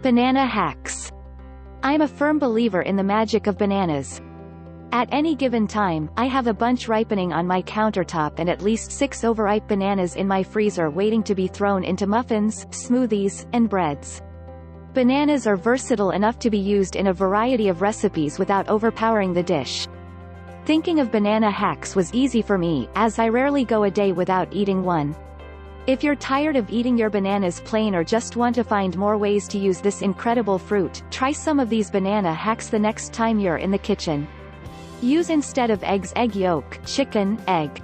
Banana hacks. I'm a firm believer in the magic of bananas. At any given time, I have a bunch ripening on my countertop and at least 6 overripe bananas in my freezer waiting to be thrown into muffins, smoothies, and breads. Bananas are versatile enough to be used in a variety of recipes without overpowering the dish. Thinking of banana hacks was easy for me, as I rarely go a day without eating one. If you're tired of eating your bananas plain or just want to find more ways to use this incredible fruit, try some of these banana hacks the next time you're in the kitchen. Use instead of eggs egg yolk, chicken, egg.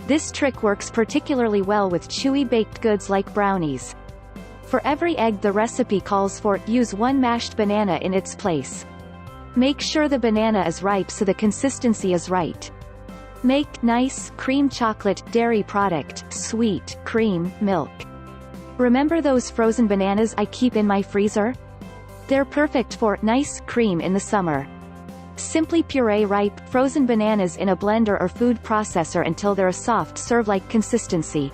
This trick works particularly well with chewy baked goods like brownies. For every egg the recipe calls for, use 1 mashed banana in its place. Make sure the banana is ripe so the consistency is right. Make nice cream chocolate dairy product, sweet cream milk. Remember those frozen bananas I keep in my freezer? They're perfect for nice cream in the summer. Simply puree ripe, frozen bananas in a blender or food processor until they're a soft serve-like consistency.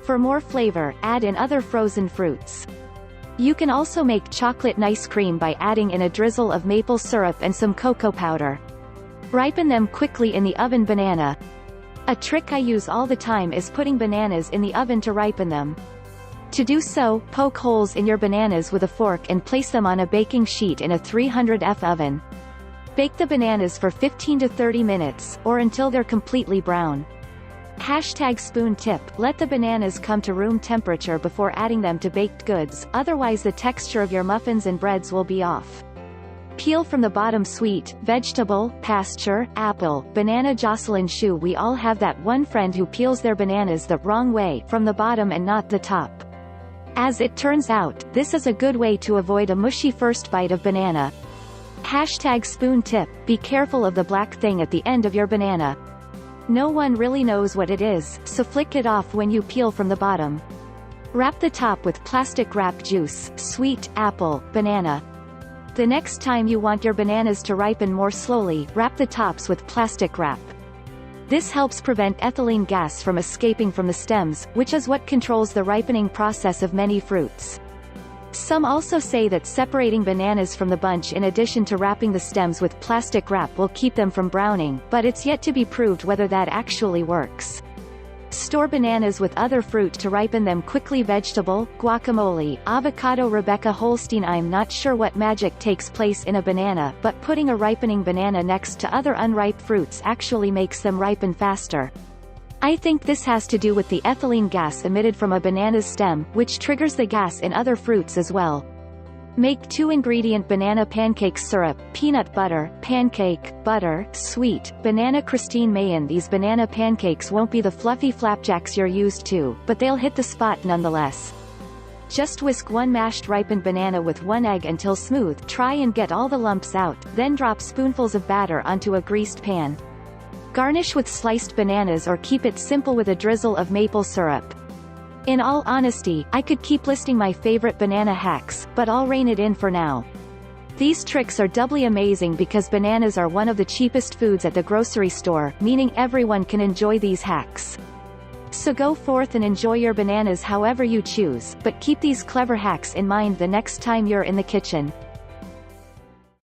For more flavor, add in other frozen fruits. You can also make chocolate nice cream by adding in a drizzle of maple syrup and some cocoa powder. Ripen them quickly in the oven. Banana. A trick I use all the time is putting bananas in the oven to ripen them. To do so, poke holes in your bananas with a fork and place them on a baking sheet in a 300°F oven. Bake the bananas for 15 to 30 minutes, or until they're completely brown. #spoon tip, let the bananas come to room temperature before adding them to baked goods, otherwise the texture of your muffins and breads will be off. Peel from the bottom. Sweet, vegetable, pasture, apple, banana. Jocelyn Hsu. We all have that one friend who peels their bananas the wrong way, from the bottom and not the top. As it turns out, this is a good way to avoid a mushy first bite of banana. #spoon tip, be careful of the black thing at the end of your banana. No one really knows what it is, so flick it off when you peel from the bottom. Wrap the top with plastic wrap. Juice, sweet, apple, banana. The next time you want your bananas to ripen more slowly, wrap the tops with plastic wrap. This helps prevent ethylene gas from escaping from the stems, which is what controls the ripening process of many fruits. Some also say that separating bananas from the bunch in addition to wrapping the stems with plastic wrap will keep them from browning, but it's yet to be proved whether that actually works. Store bananas with other fruit to ripen them quickly. Vegetable, guacamole, avocado. Rebecca Holstein. I'm not sure what magic takes place in a banana, but putting a ripening banana next to other unripe fruits actually makes them ripen faster. I think this has to do with the ethylene gas emitted from a banana's stem, which triggers the gas in other fruits as well. Make 2-ingredient banana pancake syrup, peanut butter, pancake, butter, sweet, banana. Christine Mayen. These banana pancakes won't be the fluffy flapjacks you're used to, but they'll hit the spot nonetheless. Just whisk 1 mashed ripened banana with 1 egg until smooth. Try and get all the lumps out, then drop spoonfuls of batter onto a greased pan. Garnish with sliced bananas or keep it simple with a drizzle of maple syrup. In all honesty, I could keep listing my favorite banana hacks, but I'll rein it in for now. These tricks are doubly amazing because bananas are one of the cheapest foods at the grocery store, meaning everyone can enjoy these hacks. So go forth and enjoy your bananas however you choose, but keep these clever hacks in mind the next time you're in the kitchen.